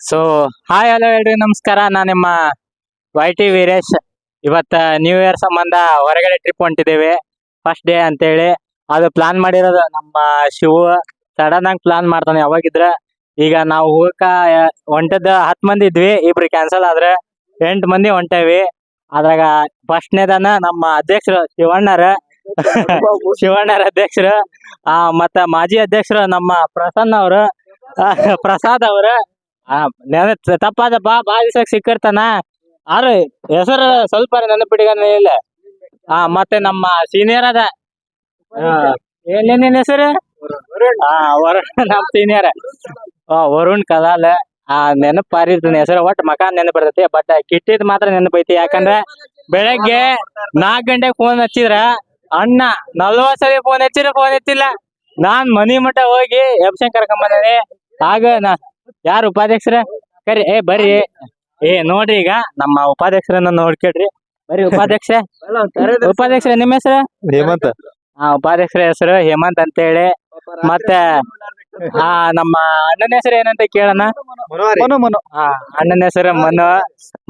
So hi hello ಎಲ್ರಿ ನಮಸ್ಕಾರ. ನಾನು ನಿಮ್ಮ YT ವೀರೇಶ್. ಇವತ್ತ ನ್ಯೂ ಇಯರ್ ಸಂಬಂಧ ಹೊರಗಡೆ ಟ್ರಿಪ್ ಹೊಂಟಿದ್ದೇವೆ, ಫಸ್ಟ್ ಡೇ ಅಂತೇಳಿ. ಅದು ಪ್ಲಾನ್ ಮಾಡಿರೋದು ನಮ್ಮ ಶಿವು. ಸಡನ್ ಆಗಿ ಪ್ಲಾನ್ ಮಾಡ್ತಾನೆ ಯಾವಾಗಿದ್ರ. ಈಗ ನಾವು ಹೋಗಕ ಹೊಂಟದ 10 ಮಂದಿ ಇದ್ವಿ, ಇಬ್ರು ಕ್ಯಾನ್ಸಲ್ ಆದ್ರೆ 8 ಮಂದಿ ಹೊಂಟೇವಿ. ಅದ್ರಾಗ ಫಸ್ಟ್ನೇದನ ನಮ್ಮ ಅಧ್ಯಕ್ಷರು ಶಿವಣ್ಣರ ಅಧ್ಯಕ್ಷರು, ಮತ್ತ ಮಾಜಿ ಅಧ್ಯಕ್ಷರು ನಮ್ಮ ಪ್ರಸಾದ್ ಅವ್ರ ತಪ್ಪಾದಪ್ಪ, ಬಾಳ ದಿವಸಕ್ಕೆ ಸಿಕ್ಕಿರ್ತಾನ. ಆದ್ರೆ ಹೆಸರು ಸ್ವಲ್ಪ ನೆನಪಿಟ್ಕೊಂಡ ಇಲ್ಲ. ಮತ್ತೆ ನಮ್ಮ ಸೀನಿಯರ್ ಅದ, ಏನೇನ್ ಹೆಸರು? ನಮ್ ಸೀನಿಯರ್ ವರುಣ್ ಕಲಾಲ್. ನೆನಪು ಪಾರಿರ್ತಾನೆ ಹೆಸರು, ಒಟ್ಟು ಮಕಾನ್ ನೆನಪಿರ್ತೈತಿ. ಬಟ್ ಕಿಟ್ಟಿದ್ ಮಾತ್ರ ನೆನಪೈತಿ. ಯಾಕಂದ್ರೆ ಬೆಳಗ್ಗೆ 4 ಗಂಟೆಗೆ ಫೋನ್ ಹಚ್ಚಿದ್ರ ಅಣ್ಣ 40 ಸಲ ಫೋನ್ ಹಚ್ಚಿರ ಫೋನ್ ಎತ್ತಿಲ್ಲ. ನಾನ್ ಮನಿ ಮಠ ಹೋಗಿ ಎಬ್ಸನ್ ಕರ್ಕೊಂಡ್ ಬಂದೇನಿ. ಆಗ ಯಾರು ಉಪಾಧ್ಯಕ್ಷರ ಕರಿ ಬರ್ರಿ. ನೋಡ್ರಿ, ಈಗ ನಮ್ಮ ಉಪಾಧ್ಯಕ್ಷರನ್ನ ನೋಡ್ಕೇಳ್ರಿ. ಬರ್ರಿ ಉಪಾಧ್ಯಕ್ಷರ ನಿಮ್ಮ ಹೆಸರು? ಹೇಮಂತ್. ಉಪಾಧ್ಯಕ್ಷರ ಹೆಸರು ಹೇಮಂತ್ ಅಂತೇಳಿ. ಮತ್ತೆ ನಮ್ಮ ಅಣ್ಣನ ಹೆಸರು ಏನಂತ ಕೇಳೋಣ. ಅಣ್ಣನ ಹೆಸರು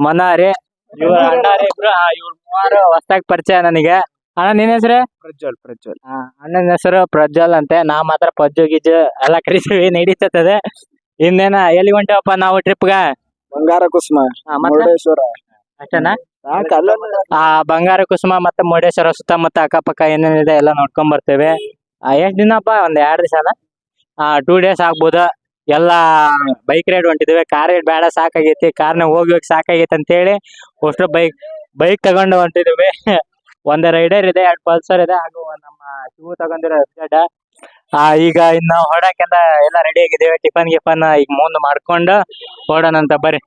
ಮನೋರಿ. ಇವ್ರ ಅಣ್ಣಾರಿ ಇಬ್ರು. ಇವ್ರ 3 ಹೊಸದಾಗಿ ಪರಿಚಯ ನನಗೆ. ಅಣ್ಣ ನಿನ್ನ ಹೆಸರು? ಪ್ರಜ್ವಲ್. ಅಣ್ಣನ ಹೆಸರು ಪ್ರಜ್ವಲ್ ಅಂತೆ. ನಾ ಮಾತ್ರ ಪಜ್ಜು ಗಿಜ್ಜು ಎಲ್ಲ ಕರಿತೀವಿ, ನಡೀತದೆ. ಇನ್ನೇನ ಎಲ್ಲಿ ಹೊಂಟೇವಪ್ಪ ನಾವು ಟ್ರಿಪ್ಗ? ಬಂಗಾರ ಕುಸುಮ, ಮುರುಡೇಶ್ವರ ಅಷ್ಟೇನಾ? ಬಂಗಾರ ಕುಸುಮ ಮತ್ತೆ ಮುರುಡೇಶ್ವರ ಸುತ್ತಮುತ್ತ ಅಕ್ಕಪಕ್ಕ ಏನೇನಿದೆ ಎಲ್ಲ ನೋಡ್ಕೊಂಡ್ ಬರ್ತೇವೆ. ಎಷ್ಟ್ ದಿನಪ್ಪ? ಒಂದ್ 2 ದಿವಸನ? 2 ಡೇಸ್ ಆಗ್ಬೋದು. ಎಲ್ಲಾ ಬೈಕ್ ರೈಡ್ ಹೊಂಟಿದ್ದೇವೆ. ಕಾರ್ ರೈಡ್ ಬೇಡ, ಸಾಕಾಗೈತಿ. ಕಾರ್ನ ಹೋಗಿ ಸಾಕಾಗೈತಿ ಅಂತೇಳಿ ಅಷ್ಟು ಬೈಕ್ ತಗೊಂಡು ಹೊಂಟಿದ್ದೇವೆ. ಒಂದ್ ರೈಡರ್ ಇದೆ, 2 ಪಲ್ಸರ್ ಇದೆ, ಹಾಗೂ ನಮ್ಮ ಶಿವು ತಗೊಂಡಿರೋ ಎಫ್ಜೆಡ್. ಈಗ ಇನ್ನು ಹೊಡಕ್ಕೆಂದ ಎಲ್ಲ ರೆಡಿ ಆಗಿದ್ದೇವೆ. ಟಿಫನ್ ಈಗ ಮುಂದ್ ಮಾಡ್ಕೊಂಡು ಹೊಡೋಣಂತ ಬರ್ರಿ.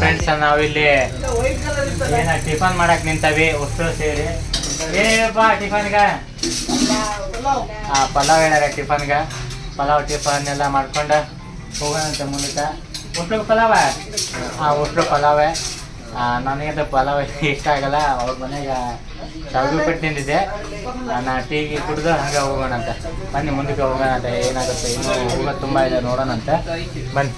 ಫ್ರೆಂಡ್ಸ್, ನಾವಿಲ್ಲಿ ಟಿಫನ್ ಮಾಡಕ್ ನಿಂತವಿ ಅಷ್ಟು ಸೇರಿ. ಏನಿದೆಪ್ಪ ಟಿಫನ್ಗ? ಪಲಾವ್ ಹೇಳ್ಯಾರ ಟಿಫನ್ಗ. ಟಿಫನ್ ಎಲ್ಲ ಮಾಡ್ಕೊಂಡು ಹೋಗೋಣಂತೆ ಮೂಲಕ. ಉಷ್ಟ್ರು ಪಲಾವ? ಉಷ್ಟ್ರು ಪಲಾವೆ. ನನಗಂತ ಪಲಾವ್ ಇಷ್ಟ ಆಗಲ್ಲ. ಅವ್ರ ಮನೆಗೆ ಶಾವಿಗೆ ಉಪ್ಪಿಟ್ಟು ತಿಂದಿದ್ದೆ. ನಾ ಟೀಗೆ ಕುಡಿದು ಹಂಗೆ ಹೋಗೋಣಂತ. ಬನ್ನಿ ಮುಂದಕ್ಕೆ ಹೋಗೋಣಂತ. ಏನಾಗುತ್ತೆ ಇನ್ನೂ ಹೋಗೋದು ತುಂಬ ಇದೆ, ನೋಡೋಣಂತ ಬನ್ನಿ.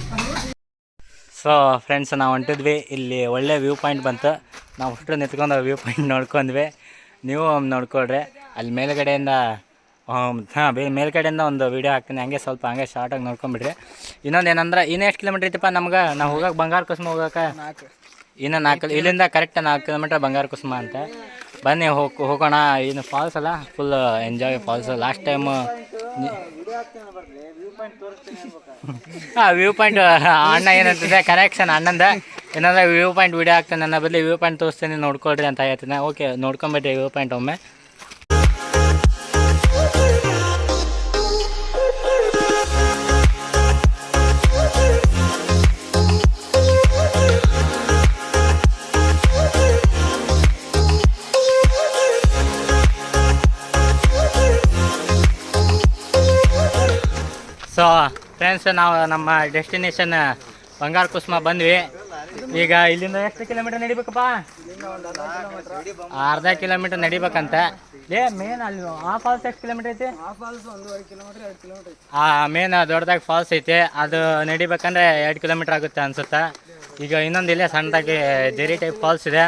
ಸೊ ಫ್ರೆಂಡ್ಸ್, ನಾವು ಹೊಂಟಿದ್ವಿ. ಇಲ್ಲಿ ಒಳ್ಳೆ ವ್ಯೂ ಪಾಯಿಂಟ್ ಬಂತು. ನಾವು ಅಷ್ಟು ನಿಂತ್ಕೊಂಡು ವ್ಯೂ ಪಾಯಿಂಟ್ ನೋಡ್ಕೊಂಡ್ವಿ. ನೀವು ನೋಡ್ಕೊಳ್ರಿ. ಅಲ್ಲಿ ಮೇಲ್ಗಡೆಯಿಂದ ಮೇಲ್ಗಡೆಯಿಂದ ಒಂದು ವೀಡಿಯೋ ಹಾಕ್ತೀನಿ. ಹಂಗೆ ಸ್ವಲ್ಪ ಹಂಗೆ ಶಾರ್ಟಾಗಿ ನೋಡ್ಕೊಂಬಿಡ್ರಿ. ಇನ್ನೊಂದು ಏನಂದ್ರೆ, ಇನ್ನೂ ಎಷ್ಟು ಕಿಲೋಮೀಟ್ರ್ ಐತಪ್ಪ ನಮ್ಗೆ? ನಾವು ಹೋಗಕ್ಕೆ ಬಂಗಾರ ಕುಸುಮ ಹೋಗಕ್ಕೆ ಇನ್ನು 4 ಇಲ್ಲಿಂದ ಕರೆಕ್ಟ್ 4 ಕಿಲೋಮೀಟ್ರ್ ಬಂಗಾರ ಕುಸುಮ ಅಂತ. ಬನ್ನಿ ಹೋಗೋಣ. ಇನ್ನು ಫಾಲ್ಸ್ ಅಲ್ಲ, full enjoy falls. Last time view point ಅಣ್ಣ ಏನಂತಿದೆ ಕರೆಕ್ಷನ್ ಅಣ್ಣಂದ. ಏನಾದ್ರೆ ವ್ಯೂ ಪಾಯಿಂಟ್ ವಿಡಿಯೋ ಹಾಕ್ತಾನೆ, ನನ್ನ ಬದಲು ವ್ಯೂ ಪಾಯಿಂಟ್ ತೋರಿಸ್ತೀನಿ, ನೋಡ್ಕೊಳ್ರಿ ಅಂತ ಹೇಳ್ತೀನಿ. ಓಕೆ, ನೋಡ್ಕೊಂಬಿಡ್ರಿ ವ್ಯೂ ಪಾಯಿಂಟ್ ಒಮ್ಮೆ. ಸೊ ಫ್ರೆಂಡ್ಸ್, ನಾವು ನಮ್ಮ ಡೆಸ್ಟಿನೇಷನ್ ಬಂಗಾರ ಕುಸುಮ ಬಂದ್ವಿ. ಈಗ ಇಲ್ಲಿಂದ ಎಷ್ಟು ಕಿಲೋಮೀಟರ್ ನಡಿಬೇಕಪ್ಪ? ಅರ್ಧ ಕಿಲೋಮೀಟರ್ ನಡಿಬೇಕಂತ. ಮೇನ್ ಅಲ್ಲಿ ಫಾಲ್ಸ್ ಎಷ್ಟು ಕಿಲೋಮೀಟರ್ ಐತಿ? ಮೇನ್ ದೊಡ್ಡದಾಗಿ ಫಾಲ್ಸ್ ಐತೆ. ಅದು ನಡಿಬೇಕಂದ್ರೆ 2 ಕಿಲೋಮೀಟರ್ ಆಗುತ್ತೆ ಅನ್ಸುತ್ತೆ. ಈಗ ಇನ್ನೊಂದು ಇಲ್ಲೇ ಸಣ್ಣದಾಗಿ ಜರಿ ಟೈಪ್ ಫಾಲ್ಸ್ ಇದೆ,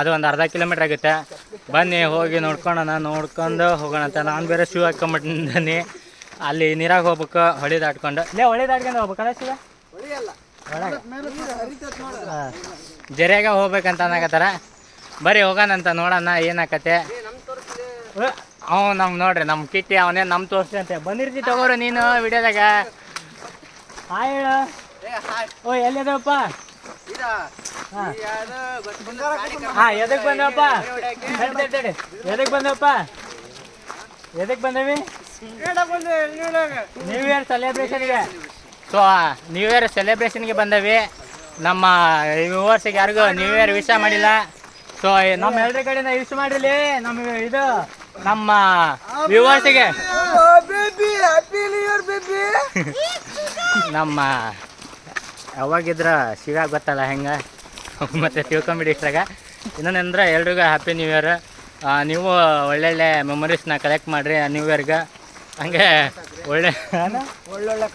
ಅದು ಒಂದು ಅರ್ಧ ಕಿಲೋಮೀಟರ್ ಆಗುತ್ತೆ. ಬನ್ನಿ ಹೋಗಿ ನೋಡ್ಕೊಂಡು ಹೋಗೋಣ ಅಂತ. ನಾನು ಬೇರೆ ಶೂ ಹಾಕೊಂಡ್ಬಿಟ್ಟಿದ್ದೀನಿ. ಅಲ್ಲಿ ನೀರಾಗ ಹೋಗ್ಬೇಕು, ಹೊಳಿ ದಾಟ್ಕೊಂಡು. ಹೊಳಿ ದಾಟ್ಕೊಂಡು ಹೋಗ್ಬೇಕಲ್ಲ ಶಿವ? ಜರಿಯಾಗ ಹೋಗ್ಬೇಕಂತ ಅನ್ನಕತ್ತಾರ. ಬರೀ ಹೋಗೋಣಂತ, ನೋಡೋಣ ಏನಾಕತ್ತೆ. ನೋಡ್ರಿ ನಮ್ಮ ಕಿಟ್ಟಿ ಅವನೇ ನಮ್ಮ ತೋರಿಸ್ತಿ ಅಂತ ಬಂದಿರ್ತಿ. ತಗೋರು ನೀನು ವಿಡಿಯೋದಾಗ. ಹಾಯ್ ಹೇಳು. ಎಲ್ಲಿದಪ್ಪ? ಎದಕ್ಕೆ ಬಂದವಪ್ಪ? ಎದಕ್ಕೆ ಬಂದವಿ? ನ್ಯೂ ಇಯರ್ ಸೆಲೆಬ್ರೇಷನ್ಗೆ. ಸೊ ನ್ಯೂ ಇಯರ್ ಸೆಲೆಬ್ರೇಷನ್ಗೆ ಬಂದವಿ. ನಮ್ಮ ವ್ಯೂವರ್ಸಿಗೆ ಯಾರಿಗೂ ನ್ಯೂ ಇಯರ್ ವಿಶ್ ಮಾಡಿಲ್ಲ. ಸೊ ನಮ್ಮ ಎಲ್ರ ಕಡೆಯಿಂದ ಇಷ್ಟು ಮಾಡ್ರಿ ನಮಗೆ ಇದು ನಮ್ಮ ವ್ಯೂವರ್ಸಿಗೆ ನಮ್ಮ ಯಾವಾಗಿದ್ರ ಶಿವ ಗೊತ್ತಲ್ಲ ಹೆಂಗೆ ಮತ್ತು ತಿಳ್ಕೊಂಬಿಡಿ ಇಷ್ಟಾಗ ಇನ್ನೊಂದಂದ್ರೆ ಎಲ್ರಿಗೂ ಹ್ಯಾಪಿ ನ್ಯೂ ಇಯರ್. ನೀವು ಒಳ್ಳೊಳ್ಳೆ ಮೆಮೊರೀಸ್ನ ಕಲೆಕ್ಟ್ ಮಾಡಿರಿ ನ್ಯೂ ಇಯರ್ಗೆ. ಹಂಗೆ ಒಳ್ಳೊಳ್ಳೆ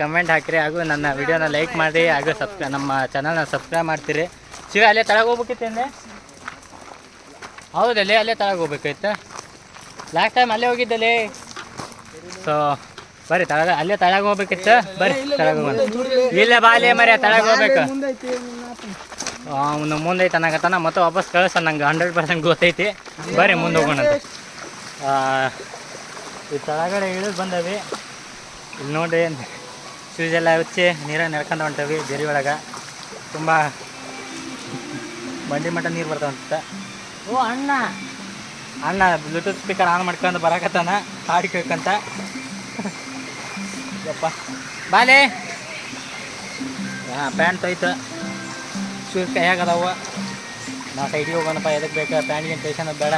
ಕಮೆಂಟ್ ಹಾಕಿರಿ ಹಾಗೂ ನನ್ನ ವಿಡಿಯೋನ ಲೈಕ್ ಮಾಡಿ ಹಾಗೂ ನಮ್ಮ ಚಾನಲ್ನ ಸಬ್ಸ್ಕ್ರೈಬ್ ಮಾಡ್ತೀರಿ. ಶಿವ ಅಲ್ಲೇ ತಳಗೆ ಹೋಗ್ಬೇಕಿತ್ತೇನೆ? ಹೌದಲ್ಲಿ ಅಲ್ಲೇ ತಳಗೆ ಹೋಗ್ಬೇಕಾಯ್ತು. ಲಾಸ್ಟ್ ಟೈಮ್ ಅಲ್ಲೇ ಹೋಗಿದ್ದಲ್ಲಿ. ಸೊ ಬರ್ರಿ ಅಲ್ಲೇ ತಳಗೆ ಹೋಗ್ಬೇಕಿತ್ತು. ಬರ್ರಿ ತಳಗೆ ಹೋಗೋಣ. ಇಲ್ಲೇ ಬಾಲೆ ಮರಿ ತಳಗೆ ಹೋಗ್ಬೇಕು. ಅವ್ನು ಮುಂದೆ ಐತೆ ಅನ್ನಕತ್ತಾನ ಮತ್ತೆ ವಾಪಸ್ ಕಳಿಸ. ನಂಗೆ 100% ಗೊತ್ತೈತಿ. ಬರ್ರಿ ಮುಂದೆ ಹೋಗೋಣ. ಈ ತಳಗಡೆ ಇಳಿದು ಬಂದವಿ. ಇಲ್ಲಿ ನೋಡ್ರಿ ಶೂಸ್ ಎಲ್ಲ ಹಚ್ಚಿ ನೀರಾಗ ನಡ್ಕೊಂಡು ಹೊಂಟವಿ ಜರಿ ಒಳಗೆ. ತುಂಬ ಬಂಡಿ ಮಟ್ಟ ನೀರು ಬರ್ತಾವ ಅಂತ. ಓ ಅಣ್ಣ ಬ್ಲೂಟೂತ್ ಸ್ಪೀಕರ್ ಆನ್ ಮಾಡ್ಕೊಂಡು ಬರಕತ್ತಾನ ಹಾಡು ಕೇಳ್ಕಂತ. ಯಪ್ಪ ಬಾಲೆ ಪ್ಯಾಂಟ್ ಹೋಯ್ತು, ಶೂಸ್ ಕೈಯಾಗದಾವ. ನಾ ಸೈಡಿಗೆ ಹೋಗೋಣಪ್ಪ. ಎದಕ್ಕೆ ಬೇಕು ಪ್ಯಾಂಟ್ಗೆ ಟೇಷನ್ ಬೇಡ.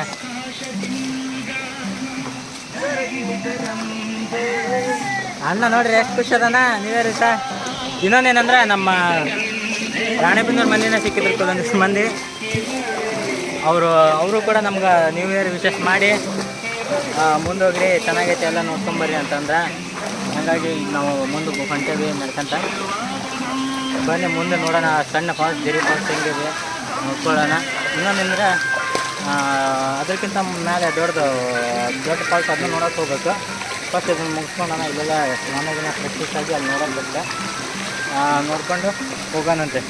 ಅಣ್ಣ ನೋಡ್ರಿ ಎಷ್ಟು ಖುಷಿ ಅದಾನ ನ್ಯೂ ಇಯರ್ ದಿವಸ. ಇನ್ನೊಂದೇನಂದ್ರೆ ನಮ್ಮ ರಾಣೆಬೆನ್ನೂರು ಮಂದಿನ ಸಿಕ್ಕಿದ್ರು ಕೆಲವೊಂದಿಷ್ಟು ಮಂದಿ. ಅವರು ಕೂಡ ನಮ್ಗೆ ನ್ಯೂ ಇಯರ್ ವಿಶೇಷ ಮಾಡಿ ಮುಂದೋಗ್ರಿ ಚೆನ್ನಾಗೈತೆ ಎಲ್ಲ ನೋಡ್ಕೊಂಬರ್ರಿ ಅಂತಂದ್ರೆ. ಹಾಗಾಗಿ ನಾವು ಮುಂದೆ ಹೊಂಟೇವಿ ನಡ್ಕೊಂತ. ಬನ್ನಿ ಮುಂದೆ ನೋಡೋಣ. ಸಣ್ಣ ಫಾಲ್ಸ್ ಜರಿ ಫಾಲ್ಸ್ ಹೆಂಗಿದೆ ನೋಡ್ಕೊಳ್ಳೋಣ. ಇನ್ನೊಂದಂದ್ರೆ ಅದಕ್ಕಿಂತ ಮೇಲೆ ದೊಡ್ಡ ಫಾಲ್ಸ್ ಅದನ್ನ ನೋಡೋಕೆ ಹೋಗ್ಬೇಕು. ಫಸ್ಟ್ ಇದನ್ನು ಮುಗಿಸ್ಕೊಂಡೋಣ. ಇಲ್ಲೆಲ್ಲ ಸ್ನಾನಗಿನ ಪ್ರಾಕ್ಟೀಸ್ ಆಗಿ ಅಲ್ಲಿ ನೋಡೋಕೆ ಬೇಕು. ನೋಡ್ಕೊಂಡು ಹೋಗೋಣಂತೆ.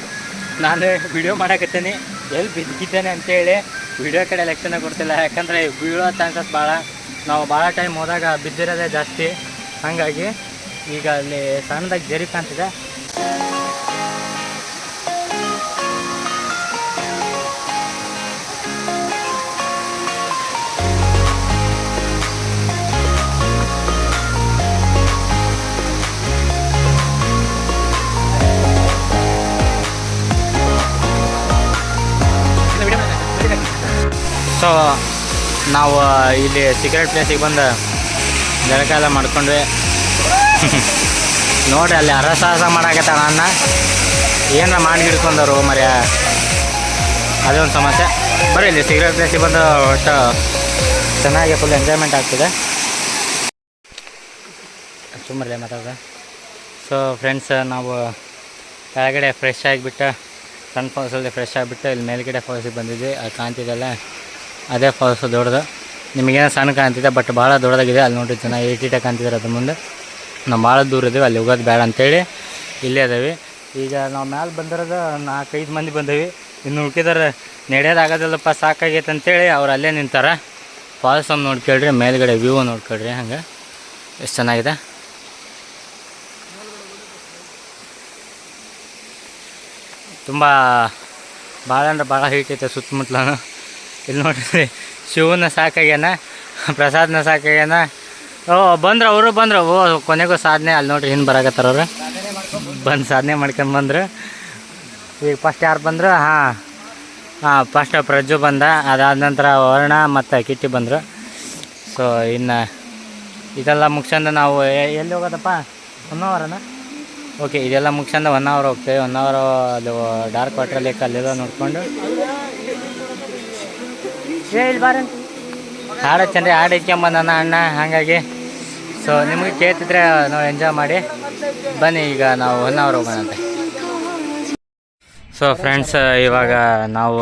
ನಾನು ವಿಡಿಯೋ ಮಾಡಕತ್ತೀನಿ ಎಲ್ಲಿ ಬಿದ್ದಿದ್ದೇನೆ ಅಂತೇಳಿ ವಿಡಿಯೋ ಕಡೆ ಲೆಕ್ಕನೇ ಕೊಡ್ತಿಲ್ಲ. ಯಾಕಂದರೆ ಬೀಳೋ ಚಾನ್ಸಸ್ ಭಾಳ. ನಾವು ಭಾಳ ಟೈಮ್ ಹೋದಾಗ ಬಿದ್ದಿರೋದೇ ಜಾಸ್ತಿ. ಹಾಗಾಗಿ ಈಗ ಅಲ್ಲಿ ಸಣ್ಣದಾಗಿ ಜರಿ ಕಾಣ್ತಿದೆ. ಸೊ ನಾವು ಇಲ್ಲಿ ಸಿಗರೇಟ್ ಪ್ಲೇಸಿಗೆ ಬಂದು ಜಳಕ ಎಲ್ಲ ಮಾಡ್ಕೊಂಡ್ವಿ. ನೋಡ್ರಿ ಅಲ್ಲಿ ಅರಸಾಹಸ ಮಾಡಾಕತ್ತಾಳ ಅಣ್ಣ. ಏನಾರ ಮಾಡಿ ಹಿಡ್ಕೊಂಡವ್ರು ಮರ್ಯ, ಅದೇ ಒಂದು ಸಮಸ್ಯೆ. ಬರೀ ಇಲ್ಲಿ ಸಿಗರೇಟ್ ಪ್ಲೇಸಿಗೆ ಬಂದು ಒಟ್ಟು ಚೆನ್ನಾಗಿ ಫುಲ್ ಎಂಜಾಯ್ಮೆಂಟ್ ಆಗ್ತಿದೆ. ಸುಮ್ಮನೆ ಮಾತಾಡಿದೆ. ಸೊ ಫ್ರೆಂಡ್ಸ್, ನಾವು ಕೆಳಗಡೆ ಫ್ರೆಶ್ ಆಗಿಬಿಟ್ಟು ಸಣ್ಣ ಫಾಲ್ಸಲ್ಲಿ ಫ್ರೆಶ್ ಆಗಿಬಿಟ್ಟು ಇಲ್ಲಿ ಮೇಲ್ಗಡೆ ಫಾಲ್ಸಿಗೆ ಬಂದಿದ್ವಿ. ಅದು ಕಾಣ್ತಿದ್ದಲ್ಲ ಅದೇ ಫಾಲ್ಸು ದೊಡ್ಡದು. ನಿಮಗೇನೋ ಸಣ್ಣ ಕಾಣ್ತಿದೆ ಬಟ್ ಭಾಳ ದೊಡ್ಡದಾಗಿದೆ. ಅಲ್ಲಿ ನೋಡಿರಿ ಜನ ಏಟೀಟಾಗಿ ಕಾಣ್ತಿದ್ದಾರೆ ಅದ್ರ ಮುಂದೆ. ನಾವು ಭಾಳ ದೂರ ಇದ್ದೀವಿ, ಅಲ್ಲಿ ಹೋಗೋದು ಬೇಡ ಅಂತೇಳಿ ಇಲ್ಲೇ ಅದೇವಿ. ಈಗ ನಾವು ಮ್ಯಾಲೆ ಬಂದಿರೋದು 4-5 ಮಂದಿ ಬಂದೀವಿ. ಇನ್ನು ಉಳ್ಕಿದಾರೆ ನಡೆಯೋದಾಗೋದಿಲ್ಲಪ್ಪ ಸಾಕಾಗೈತೆ ಅಂತೇಳಿ ಅವ್ರು ಅಲ್ಲೇ ನಿಂತಾರೆ. ಫಾಲ್ಸ್ ಒಂದು ನೋಡ್ಕೊಳ್ರಿ, ಮೇಲ್ಗಡೆ ವ್ಯೂ ನೋಡ್ಕೊಳ್ರಿ. ಹಂಗೆ ಎಷ್ಟು ಚೆನ್ನಾಗಿದೆ. ತುಂಬ ಭಾಳ ಅಂದ್ರೆ ಭಾಳ ಹೀಟ್ ಐತೆ ಸುತ್ತಮುತ್ತಲೂ. ಇಲ್ಲಿ ನೋಡಿರಿ ಶಿವನ ಸಾಕಾಗ್ಯಾನ, ಪ್ರಸಾದ್ನ ಸಾಕಾಗ್ಯಾನ. ಬಂದ್ರು ಅವರು ಬಂದರು. ಕೊನೆಗೂ ಸಾಧನೆ ಅಲ್ಲಿ ನೋಡ್ರಿ ಹಿಂದೆ ಬರಾಕತ್ತಾರ ಅವ್ರು. ಬಂದು ಸಾಧನೆ ಮಾಡ್ಕೊಂಡು ಬಂದರು. ಈಗ ಫಸ್ಟ್ ಯಾರು ಬಂದರು? ಫಸ್ಟ್ ಪ್ರಜ್ಜು ಬಂದ. ಅದಾದ ನಂತರ ವರ್ಣ ಮತ್ತು ಕಿಟ್ಟಿ ಬಂದರು. ಸೊ ಇನ್ನು ಇದೆಲ್ಲ ಮುಗಿಸ್ಕೊಂಡು ನಾವು ಎಲ್ಲಿ ಹೋಗೋದಪ್ಪ? ಹೊನ್ನಾವರನ? ಓಕೆ, ಇದೆಲ್ಲ ಮುಗಿಸ್ಕೊಂಡು ಹೊನ್ನಾವರ ಹೋಗ್ತೇವೆ. ಹೊನ್ನಾವರ ಅದು ಡಾರ್ಕ್ ವಾಟರ್ ಲೇಕ್ ಅಲ್ಲೆಲ್ಲ ನೋಡಿಕೊಂಡು ಇಲ್ಲಿ ಬಾರ ಹಾಡು ಚಂದ್ರಿ ಹಾಡು ಇಟ್ಕೊಂಬಂದನ ಅಣ್ಣ. ಹಾಗಾಗಿ ಸೊ ನಿಮಗೆ ಕೇಳ್ತಿದ್ರೆ ನಾವು ಎಂಜಾಯ್ ಮಾಡಿ ಬನ್ನಿ. ಈಗ ನಾವು ಹೊನ್ನಾವರ ಹೋಗೋಣಂತೆ. ಸೊ ಫ್ರೆಂಡ್ಸ್, ಇವಾಗ ನಾವು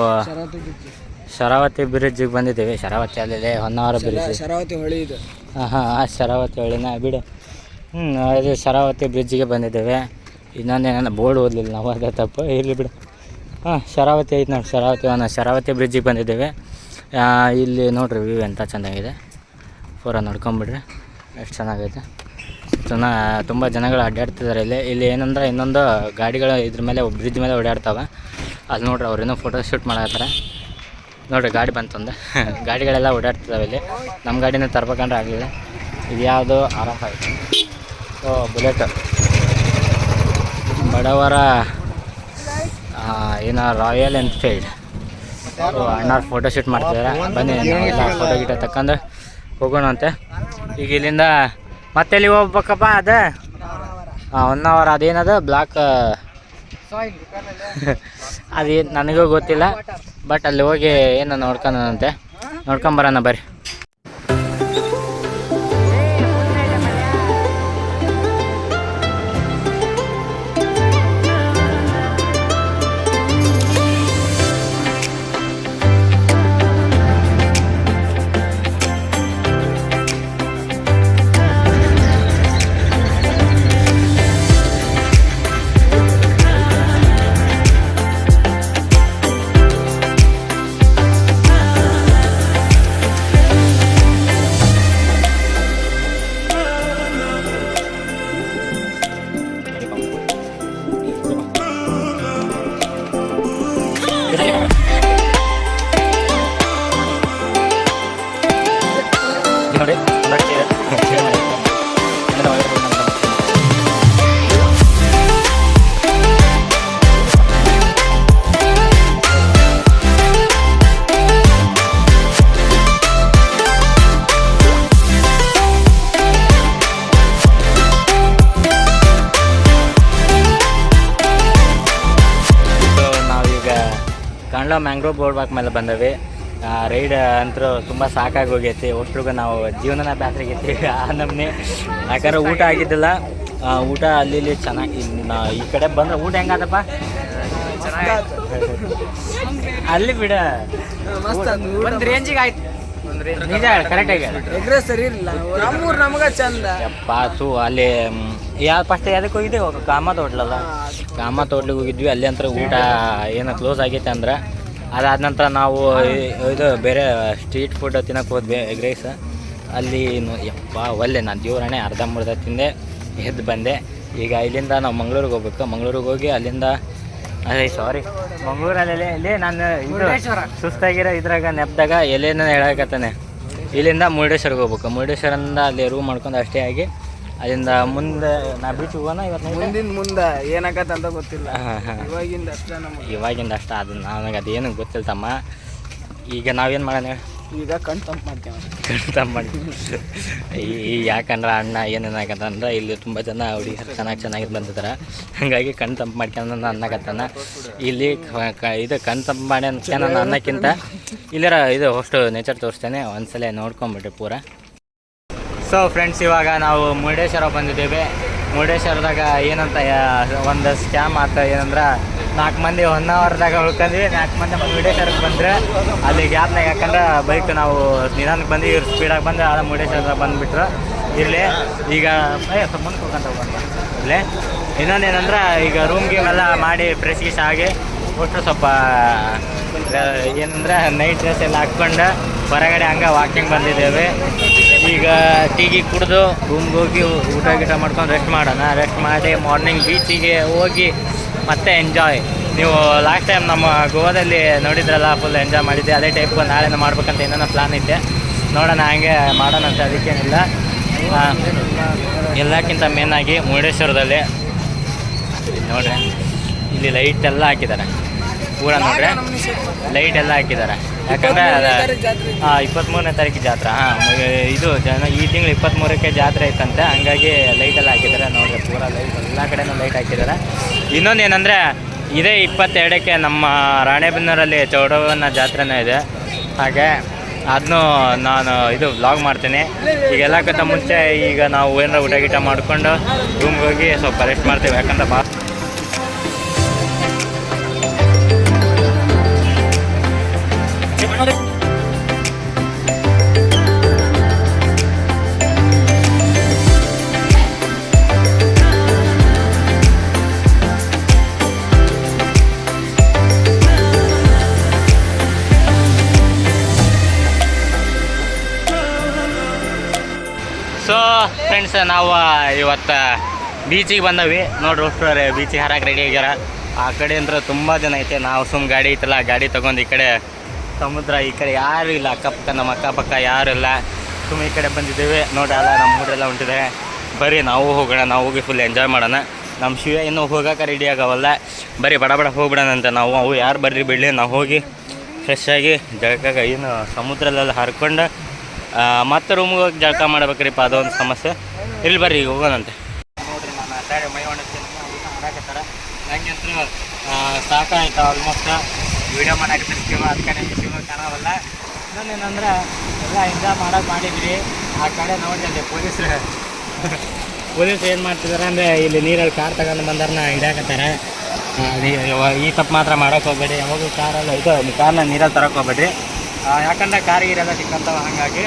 ಶರಾವತಿ ಬ್ರಿಡ್ಜಿಗೆ ಬಂದಿದ್ದೀವಿ. ಶರಾವತಿ ಅಲ್ಲಿದೆ, ಹೊನ್ನಾವರ ಬ್ರಿಡ್ಜ್. ಶರಾವತಿ ಹೊಳಿ ಇದೆ. ಆ ಶರಾವತಿ ಹೊಳಿನ ಬಿಡು. ಅದು ಶರಾವತಿ ಬ್ರಿಡ್ಜಿಗೆ ಬಂದಿದ್ದೇವೆ. ಇನ್ನೊಂದೇನ ಬೋರ್ಡ್ ಓದಲಿಲ್ಲ ನಾವು, ಅದೇ ತಪ್ಪು. ಇರಲಿ ಬಿಡು. ಶರಾವತಿ ಐತೆ ನೋಡಿ, ಶರಾವತಿ ಬ್ರಿಡ್ಜಿಗೆ ಬಂದಿದ್ದೇವೆ. ಇಲ್ಲಿ ನೋಡ್ರಿ ವ್ಯೂ ಎಂಥ ಚೆನ್ನಾಗಿದೆ. ಪೂರ ನೋಡ್ಕೊಂಬಿಡ್ರಿ ಎಷ್ಟು ಚೆನ್ನಾಗೈತೆ. ತುಂಬ ಜನಗಳು ಅಡ್ಡಾಡ್ತಿದ್ದಾರೆ ಇಲ್ಲಿ ಏನಂದ್ರೆ ಇನ್ನೊಂದು ಗಾಡಿಗಳು ಇದ್ರ ಮೇಲೆ ಬ್ರಿಡ್ಜ್ ಮೇಲೆ ಓಡಾಡ್ತಾವೆ. ಅಲ್ಲಿ ನೋಡ್ರಿ ಅವ್ರು ಇನ್ನೂ ಫೋಟೋ ಶೂಟ್ ಮಾಡತ್ತಾರೆ. ನೋಡಿರಿ ಗಾಡಿ ಬಂತಂದು ಗಾಡಿಗಳೆಲ್ಲ ಓಡಾಡ್ತಿದ್ದಾವೆ ಇಲ್ಲಿ. ನಮ್ಮ ಗಾಡಿನ ತರ್ಬೇಕಂದ್ರೆ ಆಗಲಿಲ್ಲ. ಇದು ಯಾವುದು R5. ಬುಲೆಟ್ ಬಡವರ ಏನೋ ರಾಯಲ್ ಎನ್ಫೀಲ್ಡ್. ಅಣ್ಣವ್ರು ಫೋಟೋ ಶೂಟ್ ಮಾಡ್ತಿದ್ದಾರೆ. ಬನ್ನಿ ಎಲ್ಲ ಫೋಟೋ ಗಿಟ ತಕ್ಕಂಡು ಹೋಗೋಣಂತೆ. ಈಗ ಇಲ್ಲಿಂದ ಮತ್ತೆ ಎಲ್ಲಿ ಹೋಗ್ಬೇಕಪ್ಪ? ಅದೇ 1 ಅವರ್ ಅದೇನದು ಬ್ಲಾಕ್ ಅದೇನು ನನಗೂ ಗೊತ್ತಿಲ್ಲ. ಬಟ್ ಅಲ್ಲಿ ಹೋಗಿ ಏನು ನೋಡ್ಕೊಂಡಂತೆ, ನೋಡ್ಕೊಂಬರೋಣ ಬರ್ರಿ. ಕಾಂಡ್ಲಾ ಮ್ಯಾಂಗ್ರೋವ್ ಬೋರ್ಡ್ ವಾಕ್ ಮೇಲೆ ಬಂದವಿ. ರೈಡ್ ಅಂತೂ ತುಂಬ ಸಾಕಾಗಿ ಹೋಗೈತಿ. ಒಟ್ಟಿಗೆ ನಾವು ಜೀವನನ ಬ್ಯಾಸ್ರಿಗೈತಿ ಆ ನಮ್ನಿ. ಯಾಕಂದ್ರೆ ಊಟ ಆಗಿದ್ದಿಲ್ಲ. ಊಟ ಅಲ್ಲಿ ಚೆನ್ನಾಗಿ ಈ ಕಡೆ ಬಂದ್ರೆ ಊಟ ಹೆಂಗಾದಪ್ಪ? ಅಲ್ಲಿ ಬಿಡ ಒಂದು ರೇಂಜಿಗೆ ಆಯ್ತು. ನಿಜ ಕರೆಕ್ಟಾಗಿ ಸರಿ ಇರಲಿಲ್ಲ. ನಮ್ಮೂರು ನಮಗ ಚಂದ. ಪಾಸು ಅಲ್ಲಿ ಫಸ್ಟ್ ಅದಕ್ಕೆ ಹೋಗಿದ್ದೆ, ಕಾಮತ್ ಹೋಟ್ಲಲ್ಲ, ಕಾಮತ್ ಹೋಟ್ಲಿಗೆ ಹೋಗಿದ್ವಿ. ಅಲ್ಲಿ ಅಂತ ಊಟ ಏನೋ ಕ್ಲೋಸ್ ಆಗೈತೆ ಅಂದ್ರೆ ಅದಾದ ನಂತರ ನಾವು ಇದು ಬೇರೆ ಸ್ಟ್ರೀಟ್ ಫುಡ್ ತಿನ್ನೋಕೆ ಹೋದ್ವಿ, ಎಗ್ ರೈಸ್. ಅಲ್ಲಿ ಒಳ್ಳೆ ನಾನು ಜೀವರಣೆ ಅರ್ಧಂಬರ್ಧ ತಿಂದೆ, ಎದ್ದು ಬಂದೆ. ಈಗ ಇಲ್ಲಿಂದ ನಾವು ಮಂಗ್ಳೂರಿಗೆ ಹೋಗ್ಬೇಕು. ಮಂಗ್ಳೂರಿಗೆ ಹೋಗಿ ಅಲ್ಲಿಂದ ಮಂಗ್ಳೂರಲ್ಲಿ ಇಲ್ಲಿ ನಾನು ಸುಸ್ತಾಗಿರೋ ಇದ್ರಾಗ ನೆಪ್ದಾಗ ಎಲೆನ ಹೇಳಕತ್ತಾನೆ. ಇಲ್ಲಿಂದ ಮುರುಡೇಶ್ವರಿಗೆ ಹೋಗ್ಬೇಕು. ಮುರುಡೇಶ್ವರಿಂದ ಅಲ್ಲಿ ರೂಮ್ ಮಾಡ್ಕೊಂಡು ಅಷ್ಟೇ ಆಗಿ ಅಲ್ಲಿಂದ ಮುಂದೆ ನಾ ಬೀಚಿಗೆ ಹೋಗೋಣ. ಇವತ್ತು ಮುಂದೆ ಏನಾಗತ್ತೆ ಅಂತ ಗೊತ್ತಿಲ್ಲ. ಇವಾಗಿಂದ ಅಷ್ಟ ಅದು ನನಗೆ ಅದೇನು ಗೊತ್ತಿಲ್ಲ ತಮ್ಮ. ಈಗ ನಾವೇನು ಮಾಡೋಣ? ಈಗ ಕಣ್ ತಂಪು ಮಾಡ್ತೇವೆ. ಕಣ್ ತಂಪು ಮಾಡ್ತೀವಿ. ಯಾಕಂದ್ರೆ ಅಣ್ಣ ಏನೇನಾಗತ್ತಂದ್ರೆ ಇಲ್ಲಿ ತುಂಬ ಜನ ಹುಡುಗರು ಚೆನ್ನಾಗಿ ಬಂದಿದ್ದಾರೆ. ಹಾಗಾಗಿ ಕಣ್ ತಂಪು ಮಾಡ್ಕೊಂಡು ಅನ್ನಕತ್ತಾನ. ಇಲ್ಲಿ ಇದು ಕಣ್ ತಂಪು ಮಾಡಿ ಅನ್ಸ್ಕೊಂಡು ಅನ್ನಕ್ಕಿಂತ ಇಲ್ಲರ ಇದು ಅಷ್ಟು ನೇಚರ್ ತೋರಿಸ್ತೇನೆ. ಒಂದ್ಸಲ ನೋಡ್ಕೊಂಬಿಟ್ರಿ ಪೂರ. ಸೊ ಫ್ರೆಂಡ್ಸ್, ಇವಾಗ ನಾವು ಮುರುಡೇಶ್ವರ ಬಂದಿದ್ದೇವೆ. ಮುರುಡೇಶ್ವರದಾಗ ಏನಂತ ಒಂದು ಸ್ಕ್ಯಾಮ್ ಆತ. ಏನಂದ್ರೆ 4 ಮಂದಿ 1 ಅವರ್ದಾಗ ಉಳ್ಕೊಂಡ್ವಿ. 4 ಮಂದಿ ಮುರುಡೇಶ್ವರಕ್ಕೆ ಬಂದರೆ ಅಲ್ಲಿ ಗ್ಯಾಪ್ನಾಗ, ಯಾಕಂದ್ರೆ ಬೈಕ್ ನಾವು ನಿಧಾನಕ್ಕೆ ಬಂದು ಇವ್ರು ಸ್ಪೀಡಾಗಿ ಬಂದು ಆದ ಮುರುಡೇಶ್ವರದಾಗ ಬಂದುಬಿಟ್ರು. ಇರಲಿ ಈಗ ಮುಂದೆ ಹೋಗ್ಕೊಂತ ಹೋಗೋಣ. ಇರಲಿ ಇನ್ನೊಂದೇನಂದ್ರೆ ಈಗ ರೂಮ್ ಗೀಮೆಲ್ಲ ಮಾಡಿ ಫ್ರೆಶ್ ಗೀಶ್ ಆಗಿ ಒಟ್ಟು ಸ್ವಲ್ಪ ಏನಂದ್ರೆ ನೈಟ್ ಡ್ರೆಸ್ ಎಲ್ಲ ಹಾಕ್ಕೊಂಡು ಹೊರಗಡೆ ಹಂಗೆ ವಾಕಿಂಗ್ ಬಂದಿದ್ದೇವೆ. ಈಗ ಟೀ ಕುಡಿದು ರೂಮ್ಗೆ ಹೋಗಿ ಊಟ ಗೀಟ ಮಾಡ್ಕೊಂಡು ರೆಸ್ಟ್ ಮಾಡೋಣ. ರೆಸ್ಟ್ ಮಾಡಿ ಮಾರ್ನಿಂಗ್ ಬೀಚಿಗೆ ಹೋಗಿ ಮತ್ತೆ ಎಂಜಾಯ್. ನೀವು ಲಾಸ್ಟ್ ಟೈಮ್ ನಮ್ಮ ಗೋವಾದಲ್ಲಿ ನೋಡಿದ್ರಲ್ಲ, ಫುಲ್ ಎಂಜಾಯ್ ಮಾಡಿದ್ದೆ. ಅದೇ ಟೈಪ್ ನಾಳೆನ ಮಾಡ್ಬೇಕಂತ ಏನೇನೋ ಪ್ಲಾನ್ ಐತೆ. ನೋಡೋಣ, ಹಂಗೆ ಮಾಡೋಣ ಅಂತ. ಅದಕ್ಕೇನಿಲ್ಲ. ಎಲ್ಲಕ್ಕಿಂತ ಮೇನಾಗಿ ಮುರುಡೇಶ್ವರದಲ್ಲಿ ನೋಡ್ರಿ, ಇಲ್ಲಿ ಲೈಟ್ ಎಲ್ಲ ಹಾಕಿದ್ದಾರೆ ಪೂರ. ನೋಡ್ರಿ ಲೈಟ್ ಎಲ್ಲ ಹಾಕಿದ್ದಾರೆ. ಯಾಕಂದರೆ 23ನೇ ತಾರೀಕು ಜಾತ್ರೆ. ಇದು ಈ ತಿಂಗಳು 23ಕ್ಕೆ ಜಾತ್ರೆ ಐತಂತೆ. ಹಂಗಾಗಿ ಲೈಟೆಲ್ಲ ಹಾಕಿದ್ದಾರೆ. ನೋಡ್ರಿ ಪೂರ ಲೈಟ್ ಎಲ್ಲ ಕಡೆನೂ ಲೈಟ್ ಹಾಕಿದ್ದಾರೆ. ಇನ್ನೊಂದೇನೆಂದರೆ ಇದೇ 22ಕ್ಕೆ ನಮ್ಮ ರಾಣೆಬೆನ್ನೂರಲ್ಲಿ ಚೌಡವನ ಜಾತ್ರೆನೇ ಇದೆ. ಹಾಗೆ ಅದನ್ನು ನಾನು ಇದು ವ್ಲಾಗ್ ಮಾಡ್ತೀನಿ. ಈಗ ಎಲ್ಲಕ್ಕಿಂತ ಮುಂಚೆ ಈಗ ನಾವು ಏನಾರ ಊಟ ಗೀಟ ಮಾಡಿಕೊಂಡು ರೂಮ್ಗೆ ಹೋಗಿ ಸ್ವಲ್ಪ ರೆಸ್ಟ್ ಮಾಡ್ತೀವಿ. ಯಾಕಂದ್ರೆ ಸೊ ಫ್ರೆಂಡ್ಸ್, ನಾವು ಇವತ್ತು ಬೀಚಿಗೆ ಬಂದವಿ. ನೋಡ್ರಿ ಅಷ್ಟು ಬೀಚಿಗೆ ಹರಕ್ಕೆ ರೆಡಿ ಆಗ್ಯಾರ. ಆ ಕಡೆ ಅಂದ್ರೆ ತುಂಬ ಜನ ಐತೆ. ನಾವು ಗಾಡಿ ಐತಲ್ಲ, ಗಾಡಿ ತೊಗೊಂಡು ಈ ಕಡೆ ಸಮುದ್ರ, ಈ ಕಡೆ ಯಾರು ಇಲ್ಲ. ಅಕ್ಕಪಕ್ಕ ನಮ್ಮ ಅಕ್ಕಪಕ್ಕ ಯಾರು ಇಲ್ಲ. ಈ ಕಡೆ ಬಂದಿದ್ದೇವೆ. ನೋಡಲ್ಲ ನಮ್ಮ ಊರೆಲ್ಲ ಹೊಂಟಿದೆ. ಬರ್ರಿ ನಾವು ಹೋಗೋಣ. ನಾವು ಹೋಗಿ ಫುಲ್ ಎಂಜಾಯ್ ಮಾಡೋಣ. ನಮ್ಮ ಶಿವ ಇನ್ನೂ ಹೋಗೋಕೆ ರೆಡಿ ಆಗವಲ್ಲ. ಬರೀ ಬಡ ಹೋಗ್ಬಿಡೋಣ ಅಂತ ನಾವು. ಅವು ಯಾರು ಬರ್ರಿ ಬಿಡಲಿ, ನಾವು ಹೋಗಿ ಫ್ರೆಶ್ ಆಗಿ ಜಳಕಾಗ ಏನು ಸಮುದ್ರದಲ್ಲ ಹರ್ಕೊಂಡು ಮತ್ತೆ ರೂಮ್ಗೆ ಹೋಗಿ ಜಳಕ ಮಾಡ್ಬೇಕ್ರಿಪ್ಪ, ಅದೊಂದು ಸಮಸ್ಯೆ. ಇಲ್ಲಿ ಬರ್ರಿ ಈಗ ಹೋಗೋಣಂತೆ. ನೋಡ್ರಿ ನಾನು ಅಡ್ಡಾಡಿ ಮೈ ಒಣಗ್ತೀನಿ, ಆಡಾಕತ್ತಾರ ಹಂಗೆ ಅಂತ ಸಾಕಾಯ್ತು. ಆಲ್ಮೋಸ್ಟ್ ವೀಡಿಯೋ ಮಾಡಾಕತ್ತಾರೆ ಶಿವ, ಅದಕ್ಕೆ ಶಿವ ಕಾಣವಲ್ಲ. ಇನ್ನೊಂದೇನಂದ್ರೆ ಎಲ್ಲ ಎಂಜಾಯ್ ಮಾಡಿದ್ವಿ. ಆ ಕಡೆ ನೋಡಿದೆ ಪೊಲೀಸರು ಏನು ಮಾಡ್ತಿದ್ದಾರೆ ಅಂದರೆ ಇಲ್ಲಿ ನೀರಲ್ಲಿ ಕಾರ್ ತಗೊಂಡು ಬಂದಾರನ್ನ ಹಿಡಿಯಾಕತ್ತಾರೆ. ಈ ತಪ್ಪು ಮಾತ್ರ ಮಾಡೋಕೆ ಹೋಗ್ಬೇಡಿ, ಯಾವಾಗೂ ಕಾರಲ್ಲ ಇದು ಕಾರ್ನ ನೀರಲ್ಲಿ ತರೋಕೆ ಹೋಗ್ಬೇಡ್ರಿ. ಯಾಕಂದರೆ ಕಾರಿಗಿರೆಲ್ಲ ಸಿಕ್ಕಂತವ. ಹಾಗಾಗಿ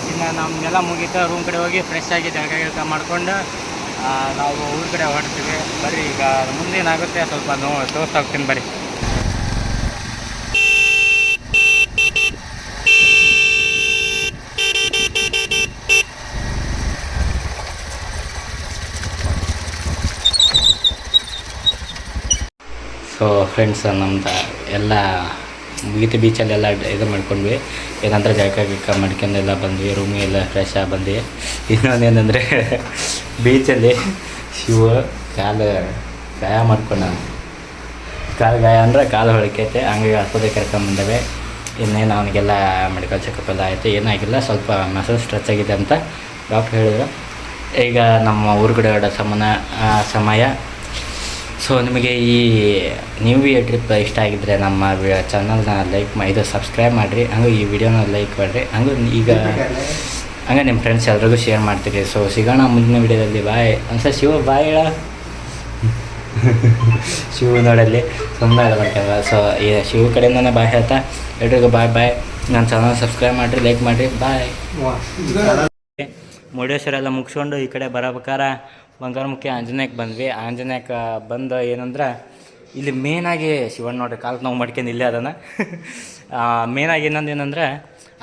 ಇನ್ನು ನಮ್ಮನ್ನೆಲ್ಲ ಮುಗೀತು, ರೂಮ್ ಕಡೆ ಹೋಗಿ ಫ್ರೆಶ್ ಆಗಿ ಜಳಕ ಮಾಡ್ಕೊಂಡು ನಾವು ಊರ ಕಡೆ ಹೊರಡ್ತೀವಿ. ಬರ್ರಿ ಈಗ ಮುಂದೇನಾಗುತ್ತೆ ಸ್ವಲ್ಪ ತೋರಿಸ್ತಾ ಹೋಗ್ತೀನಿ ಬರ್ರಿ. ಸೊ ಫ್ರೆಂಡ್ಸ್, ನಮ್ದು ಎಲ್ಲ ಮುಗಿತು, ಬೀಚಲ್ಲೆಲ್ಲ ಇದು ಮಾಡ್ಕೊಂಡ್ವಿ. ಏನಂದ್ರೆ ಜಳಕ ಮಾಡ್ಕೊಂಡೆಲ್ಲ ಬಂದ್ವಿ, ರೂಮಿಗೆಲ್ಲ ಫ್ರೆಶ್ ಆಗಿ ಬಂದ್ವಿ. ಇನ್ನೊಂದೇನೆಂದರೆ ಬೀಚಲ್ಲಿ ಶಿವ ಕಾಲು ಗಾಯ ಮಾಡ್ಕೊಂಡ. ಕಾಲು ಗಾಯ ಅಂದರೆ ಕಾಲು ಹೊಳಕೈತೆ, ಹಂಗಾಗಿ ಆಸ್ಪತ್ರೆಗೆ ಕರ್ಕೊಂಬಂದವೆ. ಇನ್ನೇನು ಅವನಿಗೆಲ್ಲ ಮೆಡಿಕಲ್ ಚೆಕಪ್ ಎಲ್ಲ ಆಯಿತು, ಏನಾಗಿಲ್ಲ, ಸ್ವಲ್ಪ ಮಸಲ್ ಸ್ಟ್ರೆಚ್ ಆಗಿದೆ ಅಂತ ಡಾಕ್ಟ್ರ್ ಹೇಳಿದ್ರು. ಈಗ ನಮ್ಮ ಊರುಗಡೆ ಹೊರಡೋ ಸಮಯ. ಸೊ ನಿಮಗೆ ನೀವು ಈ ಟ್ರಿಪ್ ಇಷ್ಟ ಆಗಿದ್ದರೆ ನಮ್ಮ ಚಾನಲ್ನ ಇದು ಸಬ್ಸ್ಕ್ರೈಬ್ ಮಾಡಿರಿ, ಹಂಗೆ ಈ ವಿಡಿಯೋನ ಲೈಕ್ ಮಾಡಿರಿ, ಹಂಗೆ ನಿಮ್ಮ ಫ್ರೆಂಡ್ಸ್ ಎಲ್ರಿಗೂ ಶೇರ್ ಮಾಡ್ತೀರಿ. ಸೊ ಸಿಗೋಣ ಮುಂದಿನ ವಿಡಿಯೋದಲ್ಲಿ. ಬಾಯ್ ಅನ್ಸ ಶಿವ, ಬಾಯ್ ಹೇಳ ಶಿವ ನೋಡಲ್ಲಿ ಸುಮ್ಮನೆ ಮಾಡ್ಕಲ್ಲ. ಸೊ ಈ ಶಿವ ಕಡೆಯಿಂದನೇ ಬಾಯ್ ಹೇಳ್ತಾ ಎಲ್ರಿಗೂ ಬಾಯ್ ಬಾಯ್. ನನ್ನ ಚಾನಲ್ ಸಬ್ಸ್ಕ್ರೈಬ್ ಮಾಡಿರಿ, ಲೈಕ್ ಮಾಡಿರಿ, ಬಾಯ್. ಮುರುಡೇಶ್ವರ ಎಲ್ಲ ಮುಗಿಸ್ಕೊಂಡು ಈ ಕಡೆ ಬರಬೇಕಾರೆ ಬಂಗಾರಮುಖಿ ಆಂಜನೇಯಕ್ಕೆ ಬಂದ್ವಿ. ಆಂಜನೇಯಕ್ಕೆ ಬಂದು ಏನಂದ್ರೆ ಇಲ್ಲಿ ಮೇನಾಗಿ ಶಿವಣ್ಣ ನೋಡ್ರಿ ಕಾಲು ನೋವು ಮಾಡ್ಕೊಂಡು ಇಲ್ಲೇ ಅದನ್ನು. ಮೇನಾಗಿ ಇನ್ನೊಂದು ಏನಂದರೆ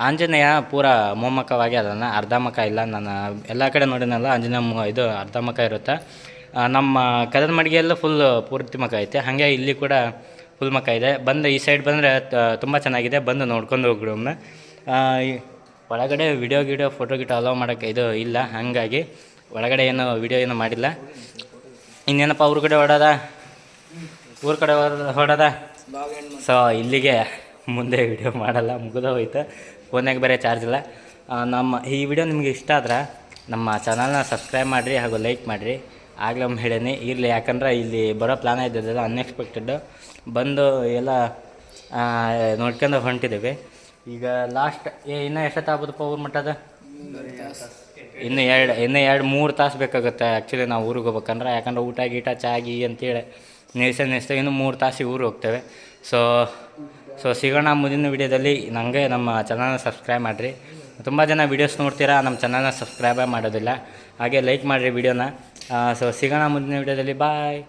ಆಂಜನೇಯ ಪೂರ ಮೊಮ್ಮಕ್ಕವಾಗಿ ಅದನ್ನು, ಅರ್ಧ ಮಕ್ಕ ಇಲ್ಲ. ನಾನು ಎಲ್ಲ ಕಡೆ ನೋಡಿನಲ್ಲ, ಆಂಜನೇಯ ಇದು ಅರ್ಧ ಮಕ್ಕ ಇರುತ್ತೆ. ನಮ್ಮ ಕದದ ಮಡಿಗೆಯಲ್ಲೂ ಪೂರ್ತಿ ಮಕ್ಕ ಐತೆ, ಹಾಗೆ ಇಲ್ಲಿ ಕೂಡ ಫುಲ್ ಮಕ್ಕ ಇದೆ. ಬಂದು ಈ ಸೈಡ್ ಬಂದರೆ ತುಂಬ ಚೆನ್ನಾಗಿದೆ, ಬಂದು ನೋಡ್ಕೊಂಡು ಹೋಗ್ರಿ ಒಮ್ಮೆ. ಒಳಗಡೆ ವಿಡಿಯೋ ಫೋಟೋ ಅಲೋ ಮಾಡೋಕ್ಕೆ ಇದು ಇಲ್ಲ, ಹಾಗಾಗಿ ಒಳಗಡೆ ವಿಡಿಯೋ ಏನು ಮಾಡಿಲ್ಲ. ಇನ್ನೇನಪ್ಪ ಊರ ಕಡೆ ಹೊಡೋದ. ಸೊ ಇಲ್ಲಿಗೆ ಮುಂದೆ ವಿಡಿಯೋ ಮಾಡಲ್ಲ, ಮುಗಿದ ಹೋಯ್ತು. ಫೋನ್ಯಾಗ ಬೇರೆ ಚಾರ್ಜ್ ಇಲ್ಲ. ಈ ವಿಡಿಯೋ ನಿಮಗೆ ಇಷ್ಟ ಆದ್ರೆ ನಮ್ಮ ಚಾನಲ್ನ ಸಬ್ಸ್ಕ್ರೈಬ್ ಮಾಡಿರಿ, ಹಾಗೂ ಲೈಕ್ ಮಾಡಿರಿ. ಆಗಲೇ ಒಮ್ಮೆ ಹೇಳೀನಿ, ಇರಲಿ, ಯಾಕಂದ್ರೆ ಇಲ್ಲಿ ಬರೋ ಪ್ಲಾನ್ ಇದ್ದದಲ್ಲ ಅನ್ಎಕ್ಸ್ಪೆಕ್ಟೆಡ್, ಬಂದು ಎಲ್ಲ ನೋಡ್ಕೊಂಡು ಹೊಂಟಿದ್ದೀವಿ. ಈಗ ಲಾಸ್ಟ್ ಇನ್ನೂ ಎಷ್ಟೊತ್ತಾಗ್ಬೋದಪ್ಪ ಊರು ಮಟ್ಟದ? ಇನ್ನು 2-3 ತಾಸು ಬೇಕಾಗುತ್ತೆ ಆ್ಯಕ್ಚುಲಿ ನಾವು ಊರಿಗೆ ಹೋಗ್ಬೇಕಂದ್ರೆ. ಯಾಕಂದ್ರೆ ಊಟ ಗೀಟ ಚಾ ಅಂತೇಳಿ ನಿಲ್ಸ್ತೇವೆ. ಇನ್ನು 3 ತಾಸಿಗೆ ಊರಿಗೆ ಹೋಗ್ತೇವೆ. ಸೊ ಸಿಗೋಣ ಮುಂದಿನ ವಿಡಿಯೋದಲ್ಲಿ. ನನಗೆ ನಮ್ಮ ಚಾನಲ್ನ ಸಬ್ಸ್ಕ್ರೈಬ್ ಮಾಡಿರಿ. ತುಂಬ ಜನ ವೀಡಿಯೋಸ್ ನೋಡ್ತೀರಾ, ನಮ್ಮ ಚಾನಲ್ನ ಸಬ್ಸ್ಕ್ರೈಬೇ ಮಾಡೋದಿಲ್ಲ, ಹಾಗೆ ಲೈಕ್ ಮಾಡಿರಿ ವಿಡಿಯೋನ. ಸೊ ಸಿಗೋಣ ಮುಂದಿನ ವಿಡಿಯೋದಲ್ಲಿ. ಬಾಯ್.